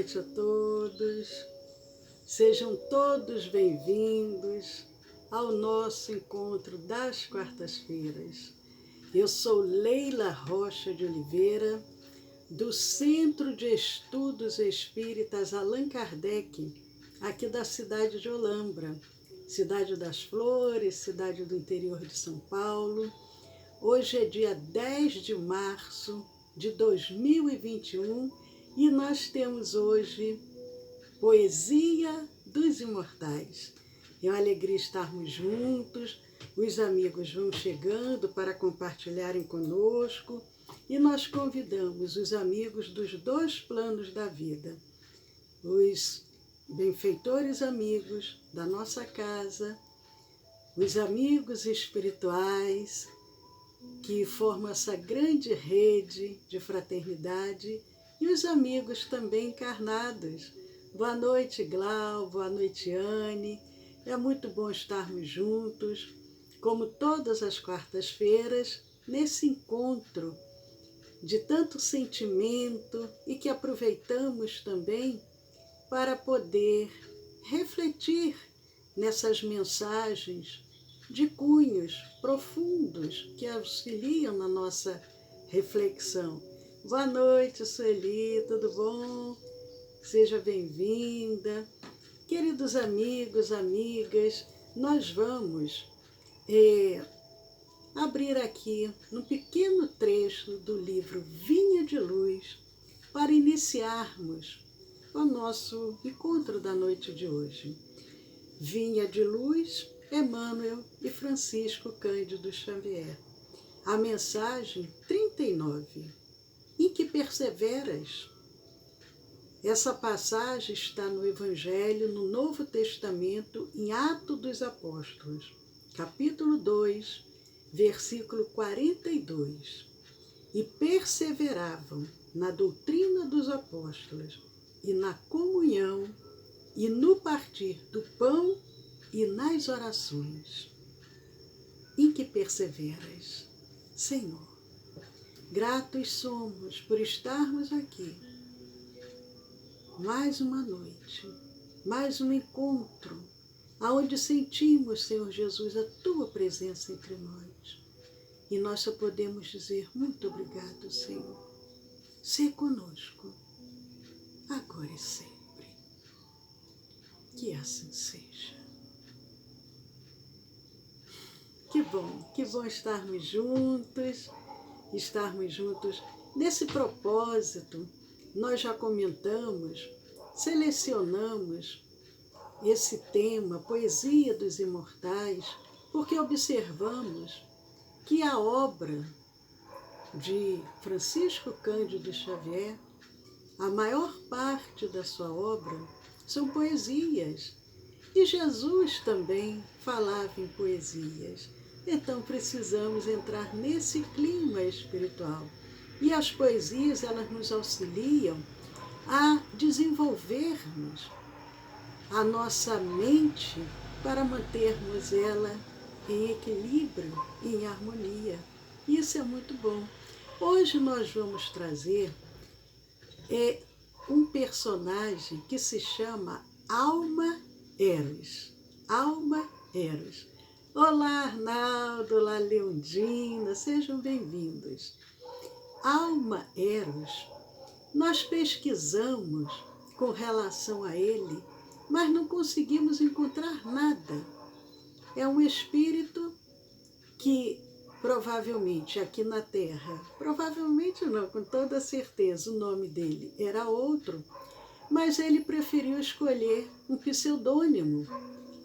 noite a todos. Sejam todos bem-vindos ao nosso encontro das quartas-feiras. Eu sou Leila Rocha de Oliveira, do Centro de Estudos Espíritas Allan Kardec, aqui da cidade de Olambra, cidade das Flores, cidade do interior de São Paulo. Hoje é dia 10 de março de 2021 e nós temos hoje Poesia dos Imortais. É uma alegria estarmos juntos, os amigos vão chegando para compartilharem conosco e nós convidamos os amigos dos dois planos da vida, os benfeitores amigos da nossa casa, os amigos espirituais que formam essa grande rede de fraternidade e os amigos também encarnados. Boa noite, Glau, boa noite, Anne. É muito bom estarmos juntos, como todas as quartas-feiras, nesse encontro de tanto sentimento e que aproveitamos também para poder refletir nessas mensagens de cunhos profundos que auxiliam na nossa reflexão. Boa noite, Sueli, tudo bom? Seja bem-vinda. Queridos amigos, amigas, nós vamos abrir aqui um pequeno trecho do livro Vinha de Luz para iniciarmos o nosso encontro da noite de hoje. Vinha de Luz, Emmanuel e Francisco Cândido Xavier. A mensagem 39. Em que perseveras? Essa passagem está no Evangelho, no Novo Testamento, em Atos dos Apóstolos, capítulo 2, versículo 42. E perseveravam na doutrina dos apóstolos, e na comunhão, e no partir do pão, e nas orações. Em que perseveras, Senhor? Gratos somos por estarmos aqui. Mais uma noite, mais um encontro, aonde sentimos, Senhor Jesus, a Tua presença entre nós. E nós só podemos dizer muito obrigado, Senhor. Sê conosco, agora e sempre. Que assim seja. Que bom estarmos juntos nesse propósito. Nós já comentamos, selecionamos esse tema, Poesia dos Imortais, porque observamos que a obra de Francisco Cândido Xavier, a maior parte da sua obra são poesias. E Jesus também falava em poesias. Então precisamos entrar nesse clima espiritual. E as poesias, elas nos auxiliam a desenvolvermos a nossa mente para mantermos ela em equilíbrio, em harmonia. Isso é muito bom. Hoje nós vamos trazer um personagem que se chama Alma Eros. Alma Eros. Olá, Arnaldo, olá, Leondina, sejam bem-vindos. Alma Eros, nós pesquisamos com relação a ele, mas não conseguimos encontrar nada. É um espírito que provavelmente aqui na Terra, provavelmente não, com toda certeza, o nome dele era outro, mas ele preferiu escolher um pseudônimo,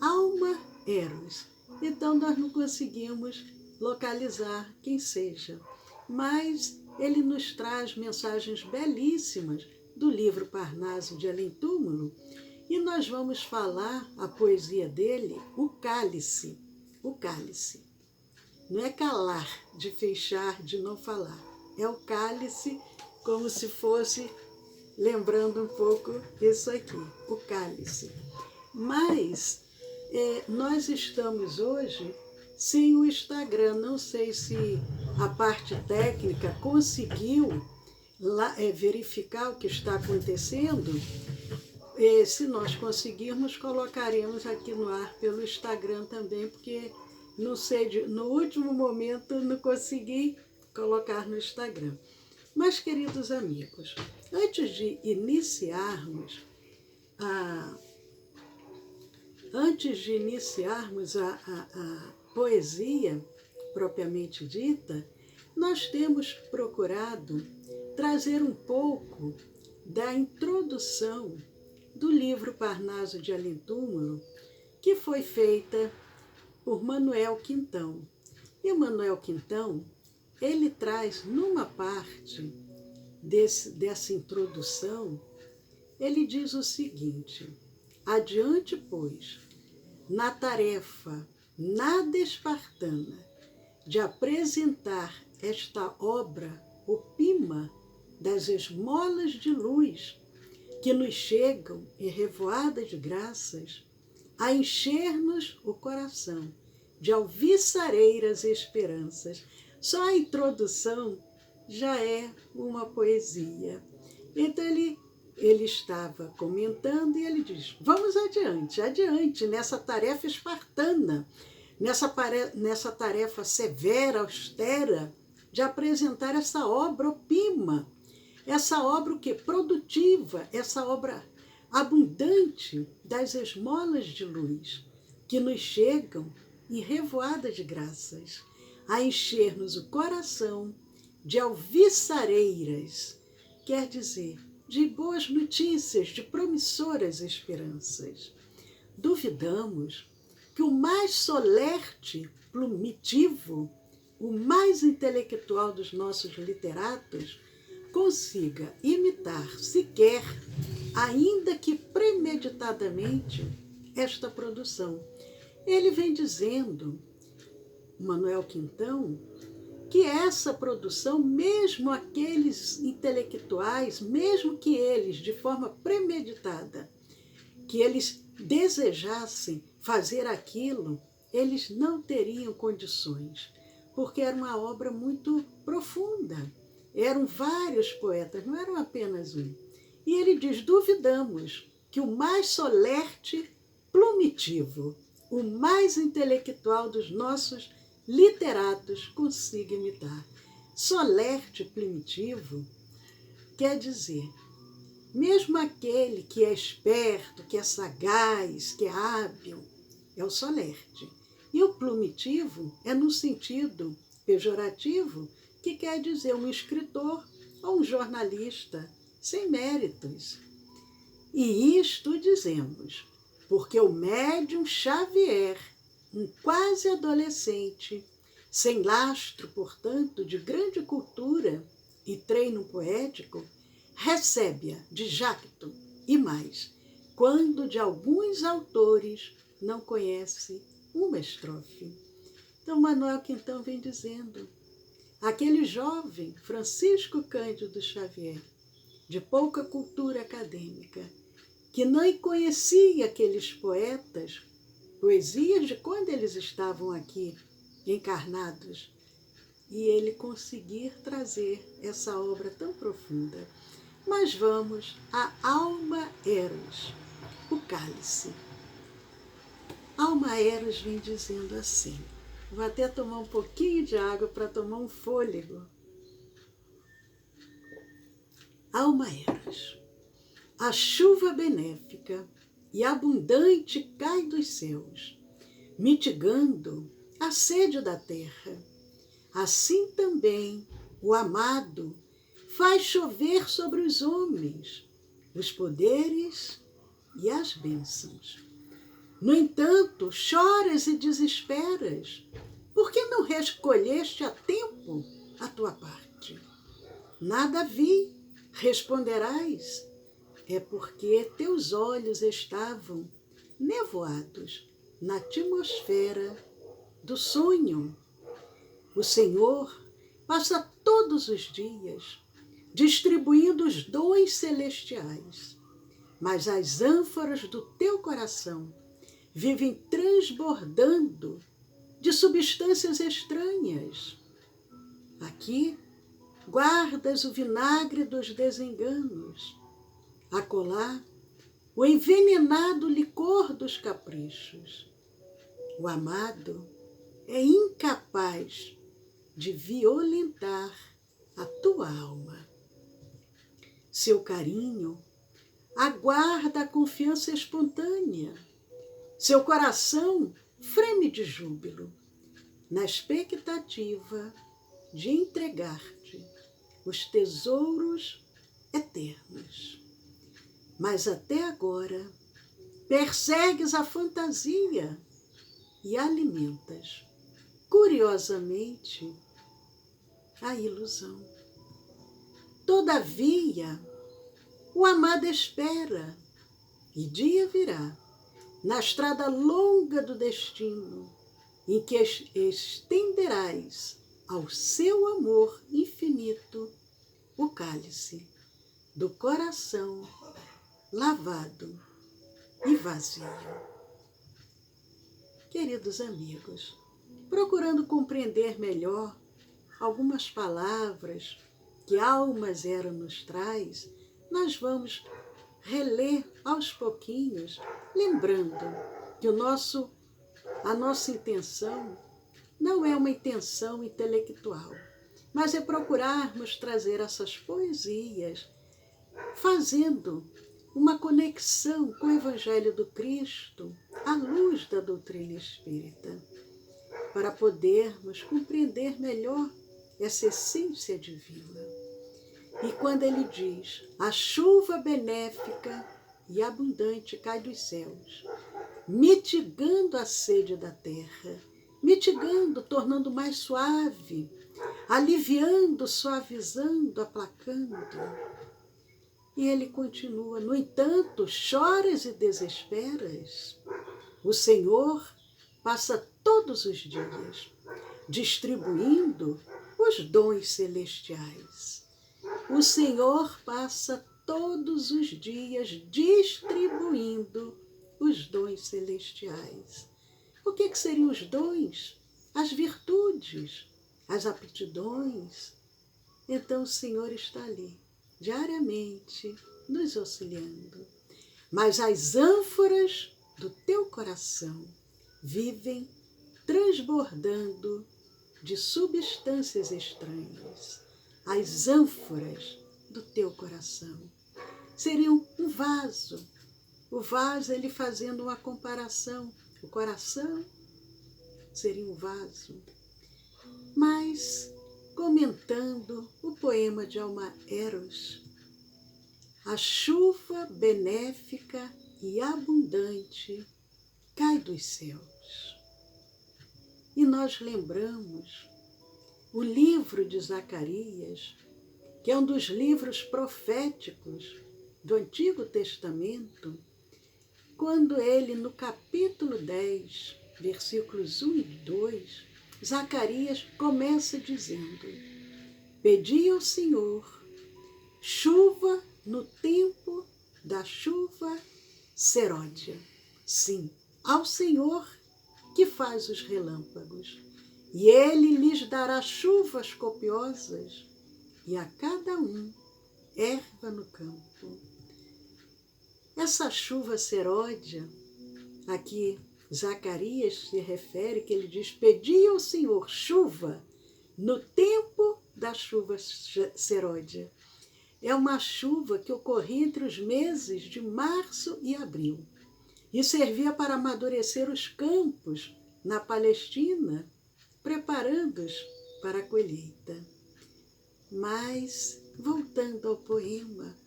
Alma Eros. Então nós não conseguimos localizar quem seja, mas ele nos traz mensagens belíssimas do livro Parnaso de Além Túmulo, e nós vamos falar a poesia dele, O Cálice. O Cálice. Não é calar, de fechar, de não falar. É o cálice, como se fosse, lembrando um pouco isso aqui, o cálice. Mas nós estamos hoje sem o Instagram. Não sei se a parte técnica conseguiu verificar o que está acontecendo. Se nós conseguirmos, colocaremos aqui no ar pelo Instagram também, porque não sei, no último momento não consegui colocar no Instagram. Mas, queridos amigos, antes de iniciarmos a poesia propriamente dita, nós temos procurado trazer um pouco da introdução do livro Parnaso de Além Túmulo, que foi feita por Manuel Quintão. E o Manuel Quintão, ele traz numa parte dessa introdução, ele diz o seguinte: adiante, pois, na tarefa nada espartana de apresentar esta obra opima das esmolas de luz que nos chegam em revoada de graças, a encher-nos o coração de alviçareiras esperanças. Só a introdução já é uma poesia. Então ele estava comentando e ele diz: vamos adiante, adiante, nessa tarefa espartana, nessa tarefa severa, austera, de apresentar essa obra opima, essa obra o quê? Produtiva, essa obra abundante das esmolas de luz que nos chegam em revoada de graças, a encher-nos o coração de alviçareiras, quer dizer, de boas notícias, de promissoras esperanças. Duvidamos que o mais solerte, plumitivo, o mais intelectual dos nossos literatos consiga imitar sequer, ainda que premeditadamente, esta produção. Ele vem dizendo, Manuel Quintão, que essa produção, mesmo aqueles intelectuais, mesmo que eles, de forma premeditada, que eles desejassem fazer aquilo, eles não teriam condições, porque era uma obra muito profunda. Eram vários poetas, não eram apenas um. E ele diz: duvidamos que o mais solerte, plumitivo, o mais intelectual dos nossos literatos consiga imitar. Solerte, primitivo, quer dizer, mesmo aquele que é esperto, que é sagaz, que é hábil, é o solerte. E o plumitivo é no sentido pejorativo, que quer dizer um escritor ou um jornalista sem méritos. E isto dizemos, porque o médium Xavier, um quase adolescente, sem lastro, portanto, de grande cultura e treino poético, recebe-a de jacto e mais, quando de alguns autores não conhece uma estrofe. Então, Manuel Quintão vem dizendo, aquele jovem Francisco Cândido Xavier, de pouca cultura acadêmica, que não conhecia aqueles poetas, poesias de quando eles estavam aqui encarnados, e ele conseguir trazer essa obra tão profunda. Mas vamos à Alma Eros, o cálice. Alma Eros vem dizendo assim, vou até tomar um pouquinho de água para tomar um fôlego. Alma Eros, a chuva benéfica e abundante cai dos céus, mitigando a sede da terra. Assim também o amado faz chover sobre os homens os poderes e as bênçãos. No entanto, choras e desesperas, porque não recolheste a tempo a tua parte. Nada vi, responderás, é porque teus olhos estavam nevoados na atmosfera do sonho. O Senhor passa todos os dias distribuindo os dons celestiais, mas as ânforas do teu coração vivem transbordando de substâncias estranhas. Aqui guardas o vinagre dos desenganos, acolá o envenenado licor dos caprichos. O amado é incapaz de violentar a tua alma. Seu carinho aguarda a confiança espontânea. Seu coração freme de júbilo, na expectativa de entregar-te os tesouros eternos. Mas até agora persegues a fantasia e alimentas, curiosamente, a ilusão. Todavia, o amado espera, e dia virá, na estrada longa do destino, em que estenderás ao seu amor infinito o cálice do coração lavado e vazio. Queridos amigos, procurando compreender melhor algumas palavras que Alma Zero nos traz, nós vamos reler aos pouquinhos, lembrando que a nossa intenção não é uma intenção intelectual, mas é procurarmos trazer essas poesias, fazendo uma conexão com o Evangelho do Cristo, à luz da doutrina espírita, para podermos compreender melhor essa essência divina. E quando ele diz, a chuva benéfica e abundante cai dos céus, mitigando a sede da terra, mitigando, tornando mais suave, aliviando, suavizando, aplacando. E ele continua, no entanto, choras e desesperas. O Senhor passa todos os dias distribuindo os dons celestiais. O Senhor passa todos os dias distribuindo os dons celestiais. O que seriam os dons? As virtudes, as aptidões. Então o Senhor está ali, diariamente, nos auxiliando. Mas as ânforas do teu coração vivem transbordando de substâncias estranhas. As ânforas do teu coração seriam um vaso. O vaso, ele fazendo uma comparação. O coração seria um vaso. Mas, comentando o poema de Alma Eros, a chuva benéfica e abundante cai dos céus. E nós lembramos o livro de Zacarias, que é um dos livros proféticos do Antigo Testamento, quando ele, no capítulo 10, versículos 1 e 2, Zacarias começa dizendo, pedi ao Senhor chuva no tempo da chuva seródia. Sim, ao Senhor que faz os relâmpagos. E ele lhes dará chuvas copiosas e a cada um erva no campo. Essa chuva seródia, aqui Zacarias se refere, que ele diz, pedi ao Senhor chuva no tempo da chuva seródia. É uma chuva que ocorria entre os meses de março e abril e servia para amadurecer os campos na Palestina, preparando-os para a colheita. Mas, voltando ao poema,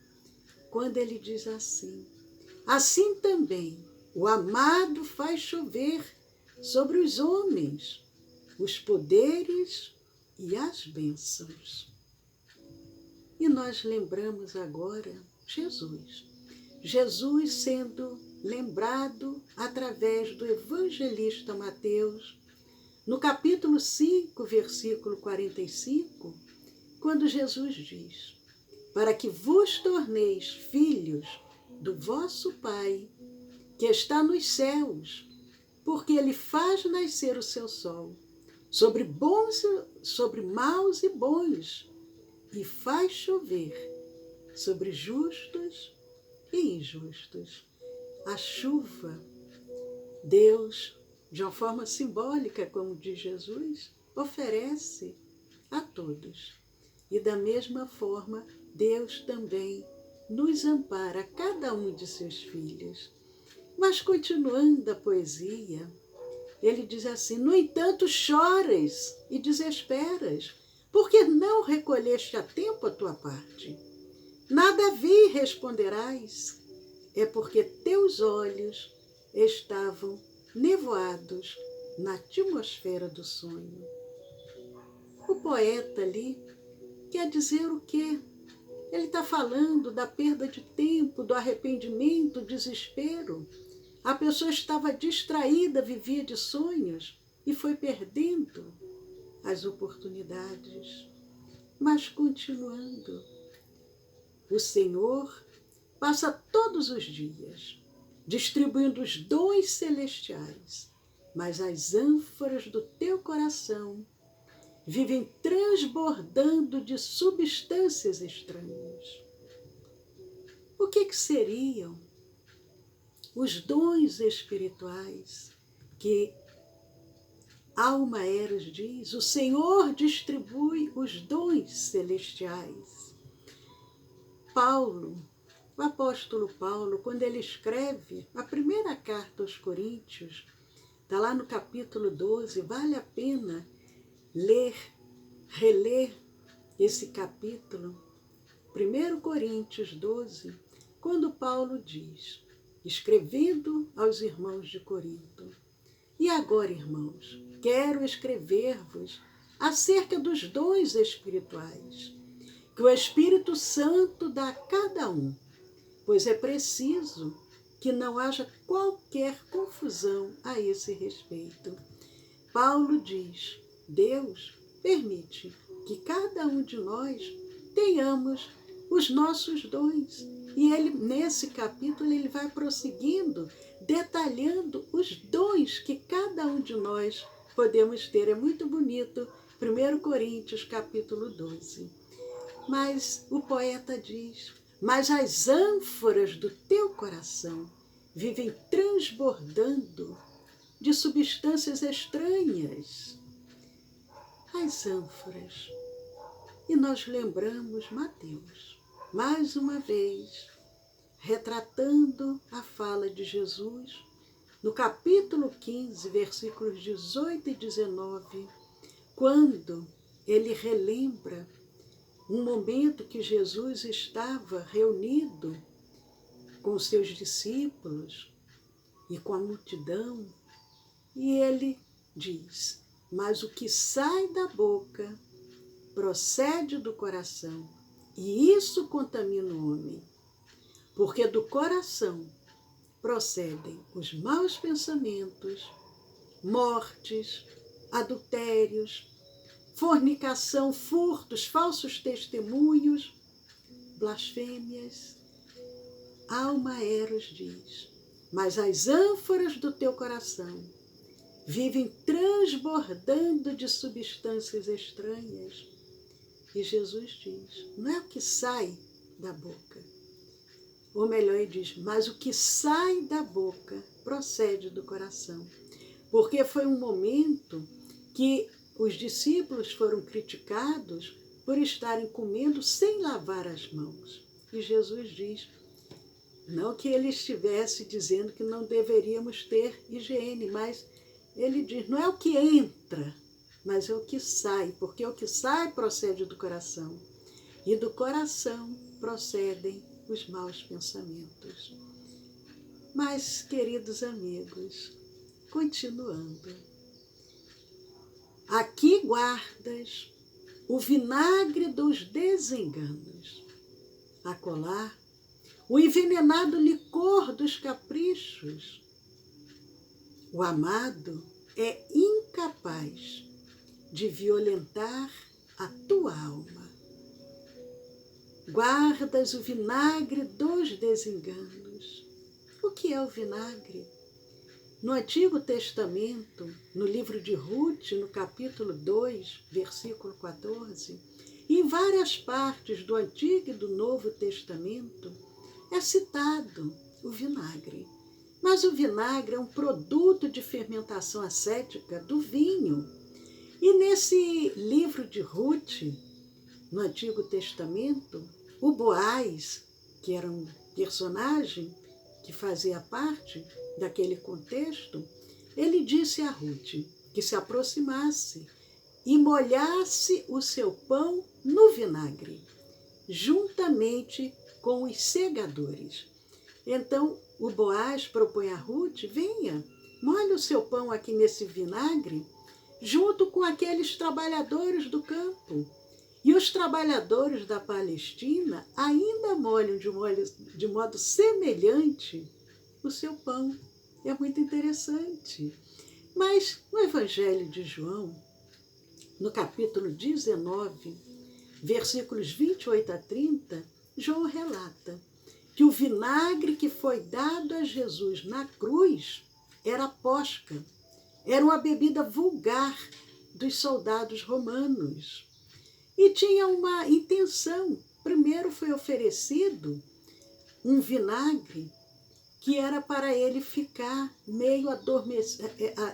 quando ele diz assim, assim também o amado faz chover sobre os homens os poderes e as bênçãos. E nós lembramos agora Jesus. Jesus sendo lembrado através do evangelista Mateus, no capítulo 5, versículo 45, quando Jesus diz, para que vos torneis filhos do vosso Pai, que está nos céus, porque ele faz nascer o seu sol sobre maus e bons, e faz chover sobre justos e injustos. A chuva, Deus, de uma forma simbólica, como diz Jesus, oferece a todos. E da mesma forma, Deus também nos ampara, cada um de seus filhos. Mas continuando a poesia, ele diz assim: no entanto choras e desesperas, porque não recolheste a tempo a tua parte. Nada vi, responderás, é porque teus olhos estavam nevoados na atmosfera do sonho. O poeta ali quer dizer o quê? Ele está falando da perda de tempo, do arrependimento, do desespero. A pessoa estava distraída, vivia de sonhos e foi perdendo as oportunidades. Mas continuando, o Senhor passa todos os dias distribuindo os dons celestiais, mas as ânforas do teu coração vivem transbordando de substâncias estranhas. O que seriam os dons espirituais que Alma Eros diz? O Senhor distribui os dons celestiais. Paulo, o apóstolo Paulo, quando ele escreve a primeira carta aos Coríntios, está lá no capítulo 12, vale a pena ler, reler esse capítulo, 1 Coríntios 12, quando Paulo diz, escrevendo aos irmãos de Corinto: e agora, irmãos, quero escrever-vos acerca dos dons espirituais, que o Espírito Santo dá a cada um, pois é preciso que não haja qualquer confusão a esse respeito. Paulo diz, Deus permite que cada um de nós tenhamos os nossos dons. E ele, nesse capítulo, ele vai prosseguindo, detalhando os dons que cada um de nós podemos ter. É muito bonito, 1 Coríntios, capítulo 12. Mas o poeta diz, mas as ânforas do teu coração vivem transbordando de substâncias estranhas. As ânforas. E nós lembramos Mateus, mais uma vez, retratando a fala de Jesus, no capítulo 15, versículos 18 e 19, quando ele relembra um momento que Jesus estava reunido com seus discípulos e com a multidão, e ele diz, mas o que sai da boca procede do coração, e isso contamina o homem, porque do coração procedem os maus pensamentos, mortes, adultérios, fornicação, furtos, falsos testemunhos, blasfêmias. Alma Eros diz, mas as ânforas do teu coração vivem transbordando de substâncias estranhas. E Jesus diz, não é o que sai da boca. Ou melhor, ele diz, mas o que sai da boca procede do coração. Porque foi um momento que os discípulos foram criticados por estarem comendo sem lavar as mãos. E Jesus diz, não que ele estivesse dizendo que não deveríamos ter higiene, mas ele diz, não é o que entra, mas é o que sai, porque o que sai procede do coração. E do coração procedem os maus pensamentos. Mas, queridos amigos, continuando, aqui guardas o vinagre dos desenganos, acolá o envenenado licor dos caprichos. O amado é incapaz de violentar a tua alma. Guardas o vinagre dos desenganos. O que é o vinagre? No Antigo Testamento, no livro de Ruth, no capítulo 2, versículo 14, Em várias partes do Antigo e do Novo Testamento é citado o vinagre. Mas o vinagre é um produto de fermentação acética do vinho. E nesse livro de Ruth, no Antigo Testamento, o Boaz, que era um personagem que fazia parte daquele contexto, ele disse a Ruth que se aproximasse e molhasse o seu pão no vinagre, juntamente com os segadores. Então, o Boaz propõe a Ruth: venha, molhe o seu pão aqui nesse vinagre, junto com aqueles trabalhadores do campo. E os trabalhadores da Palestina ainda molham de modo semelhante o seu pão. É muito interessante. Mas no Evangelho de João, no capítulo 19, versículos 28 a 30, João relata que o vinagre que foi dado a Jesus na cruz era posca, era uma bebida vulgar dos soldados romanos. E tinha uma intenção. Primeiro foi oferecido um vinagre que era para ele ficar meio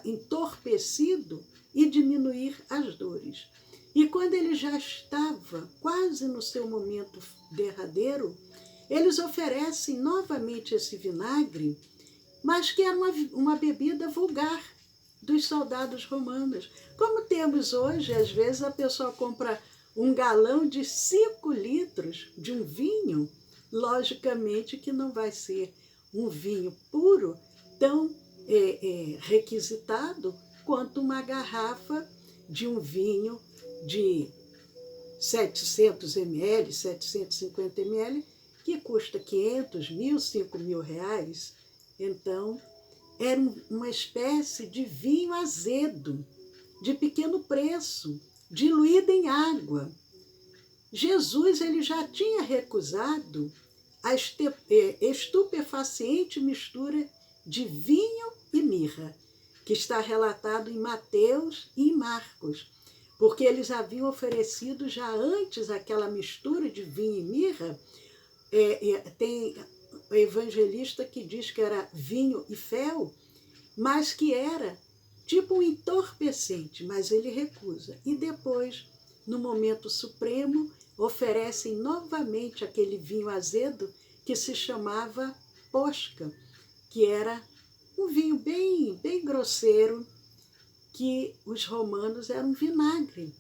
entorpecido e diminuir as dores. E quando ele já estava quase no seu momento derradeiro, eles oferecem novamente esse vinagre, mas que era uma bebida vulgar dos soldados romanos. Como temos hoje, às vezes a pessoa compra um galão de 5 litros de um vinho, logicamente que não vai ser um vinho puro tão requisitado quanto uma garrafa de um vinho de 700 ml, 750 ml, que custa 500, 1.000, 5.000 reais. Então, era uma espécie de vinho azedo, de pequeno preço, diluído em água. Jesus ele já tinha recusado a estupefaciente mistura de vinho e mirra, que está relatado em Mateus e em Marcos, porque eles haviam oferecido já antes aquela mistura de vinho e mirra. Tem o evangelista que diz que era vinho e fel, mas que era tipo um entorpecente, mas ele recusa. E depois, no momento supremo, oferecem novamente aquele vinho azedo que se chamava posca, que era um vinho bem grosseiro, que os romanos eram vinagre,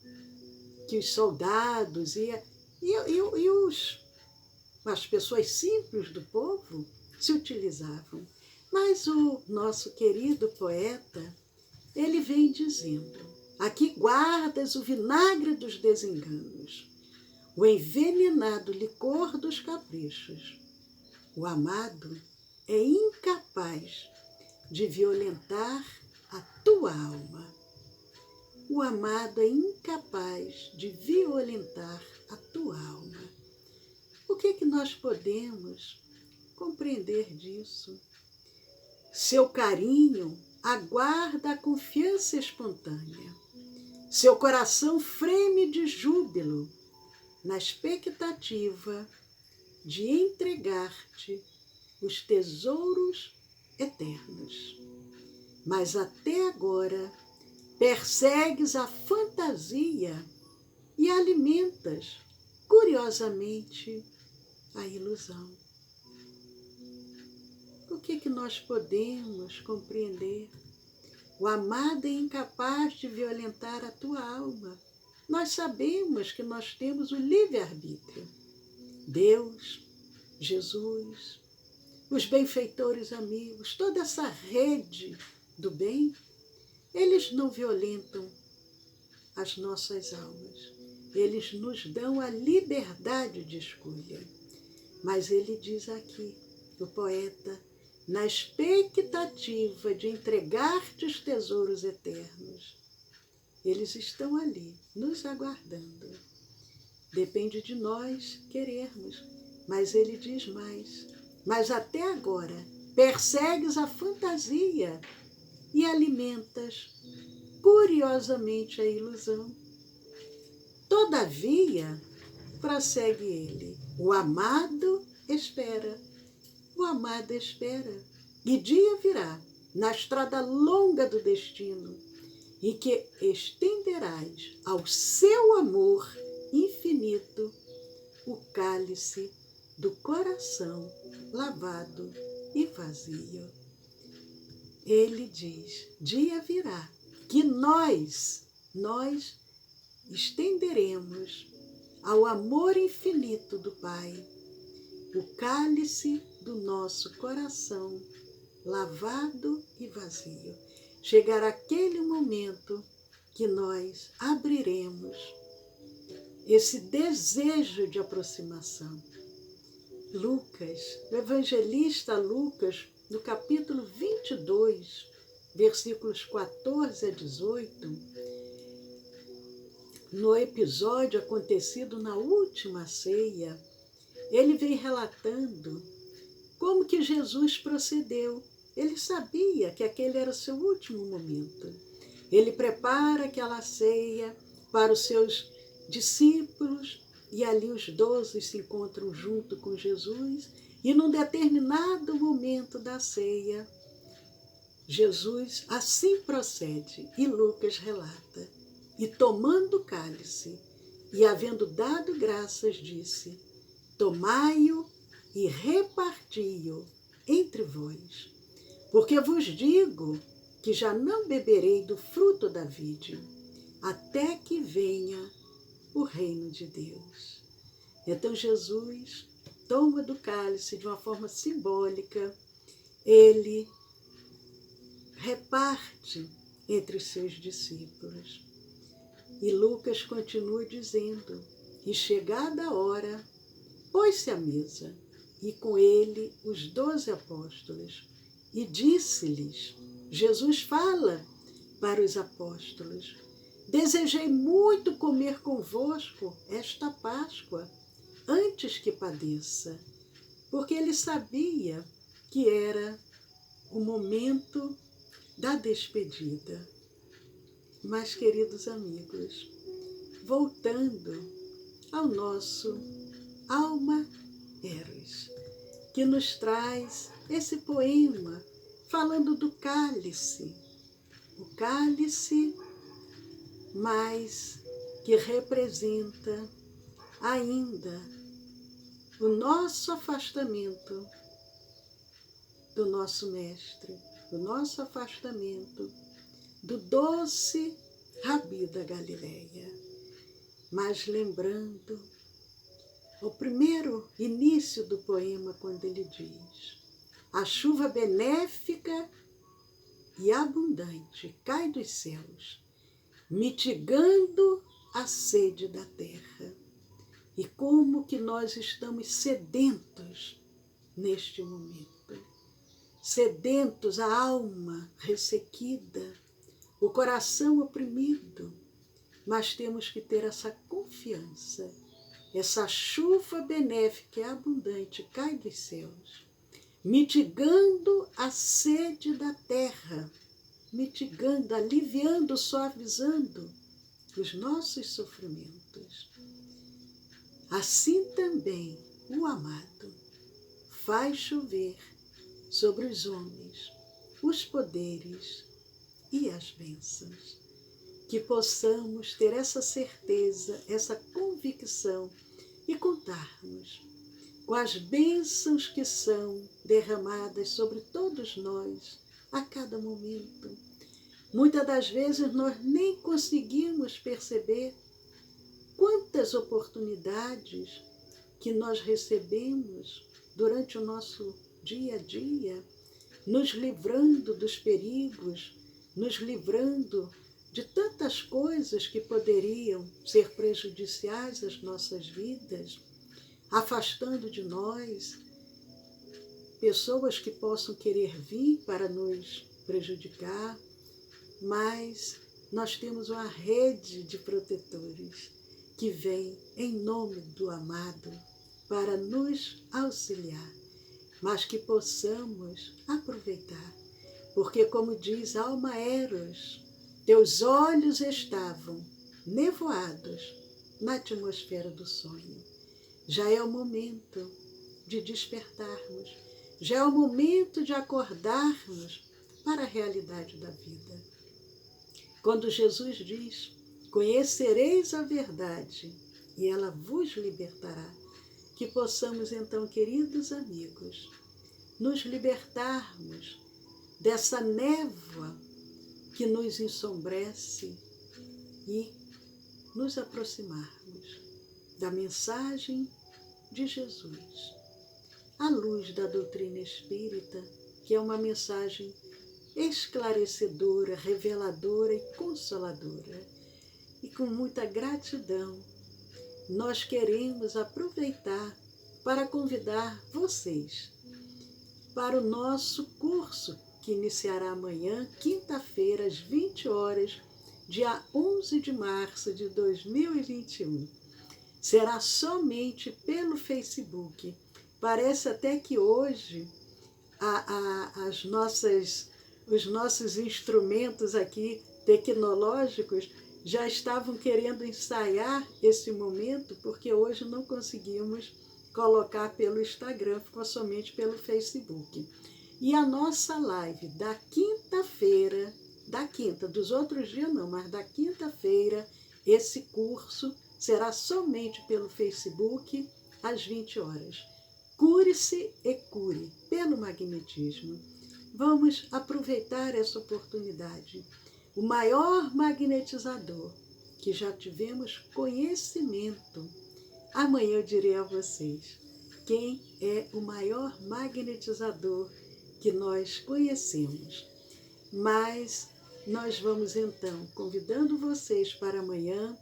que os soldados as pessoas simples do povo se utilizavam. Mas o nosso querido poeta, ele vem dizendo: aqui guardas o vinagre dos desenganos, o envenenado licor dos caprichos. O amado é incapaz de violentar a tua alma. O amado é incapaz de violentar a tua alma. O que nós podemos compreender disso? Seu carinho aguarda a confiança espontânea. Seu coração freme de júbilo na expectativa de entregar-te os tesouros eternos. Mas até agora persegues a fantasia e alimentas, curiosamente, a ilusão. O que nós podemos compreender? O amado é incapaz de violentar a tua alma. Nós sabemos que nós temos o livre-arbítrio. Deus, Jesus, os benfeitores amigos, toda essa rede do bem, eles não violentam as nossas almas. Eles nos dão a liberdade de escolha. Mas ele diz aqui, o poeta, na expectativa de entregar-te os tesouros eternos. Eles estão ali, nos aguardando. Depende de nós querermos, mas ele diz mais. Mas até agora, persegues a fantasia e alimentas, curiosamente, a ilusão. Todavia, prossegue ele, o amado espera. O amado espera. E dia virá, na estrada longa do destino, em que estenderás ao seu amor infinito o cálice do coração lavado e vazio. Ele diz, dia virá, que nós estenderemos ao amor infinito do Pai o cálice do nosso coração lavado e vazio. Chegará aquele momento que nós abriremos esse desejo de aproximação. Lucas, o evangelista Lucas, no capítulo 22, versículos 14 a 18, no episódio acontecido na última ceia, ele vem relatando como que Jesus procedeu. Ele sabia que aquele era o seu último momento. Ele prepara aquela ceia para os seus discípulos e ali os 12 se encontram junto com Jesus e num determinado momento da ceia, Jesus assim procede e Lucas relata. E tomando o cálice e havendo dado graças, disse, tomai-o e reparti-o entre vós, porque vos digo que já não beberei do fruto da vide, até que venha o reino de Deus. Então Jesus toma do cálice de uma forma simbólica, ele reparte entre os seus discípulos. E Lucas continua dizendo, e chegada a hora, pôs-se à mesa, e com ele os 12 apóstolos, e disse-lhes, Jesus fala para os apóstolos, desejei muito comer convosco esta Páscoa, antes que padeça, porque ele sabia que era o momento da despedida. Mas, queridos amigos, voltando ao nosso Alma Eros, que nos traz esse poema falando do cálice, o cálice, mas que representa ainda o nosso afastamento do nosso Mestre, o nosso afastamento do doce Rabi da Galileia. Mas lembrando o primeiro início do poema, quando ele diz, a chuva benéfica e abundante cai dos céus, mitigando a sede da terra. E como que nós estamos sedentos neste momento, sedentos, a alma ressequida, o coração oprimido, mas temos que ter essa confiança. Essa chuva benéfica e abundante cai dos céus, mitigando a sede da terra, mitigando, aliviando, suavizando os nossos sofrimentos. Assim também o amado faz chover sobre os homens os poderes e as bênçãos. Que possamos ter essa certeza, essa convicção e contarmos com as bênçãos que são derramadas sobre todos nós a cada momento. Muitas das vezes nós nem conseguimos perceber quantas oportunidades que nós recebemos durante o nosso dia a dia, nos livrando dos perigos, nos livrando de tantas coisas que poderiam ser prejudiciais às nossas vidas, afastando de nós pessoas que possam querer vir para nos prejudicar, mas nós temos uma rede de protetores que vem em nome do amado para nos auxiliar, mas que possamos aproveitar, porque como diz Alma Eros, teus olhos estavam nevoados na atmosfera do sonho. Já é o momento de despertarmos, já é o momento de acordarmos para a realidade da vida. Quando Jesus diz: conhecereis a verdade e ela vos libertará, que possamos então, queridos amigos, nos libertarmos dessa névoa que nos ensombrece e nos aproximarmos da mensagem de Jesus, à luz da doutrina espírita, que é uma mensagem esclarecedora, reveladora e consoladora. E com muita gratidão, nós queremos aproveitar para convidar vocês para o nosso curso, que iniciará amanhã, quinta-feira, às 20 horas, dia 11 de março de 2021. Será somente pelo Facebook. Parece até que hoje os nossos instrumentos aqui tecnológicos já estavam querendo ensaiar esse momento, porque hoje não conseguimos colocar pelo Instagram, ficou somente pelo Facebook. E a nossa live da quinta-feira, dos outros dias não, mas da quinta-feira, esse curso será somente pelo Facebook, às 20 horas. Cure-se e cure pelo magnetismo. Vamos aproveitar essa oportunidade. O maior magnetizador que já tivemos conhecimento. Amanhã eu direi a vocês quem é o maior magnetizador que nós conhecemos. Mas nós vamos então convidando vocês para amanhã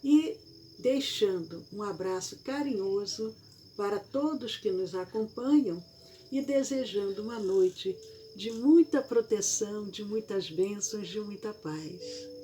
e deixando um abraço carinhoso para todos que nos acompanham e desejando uma noite de muita proteção, de muitas bênçãos, de muita paz.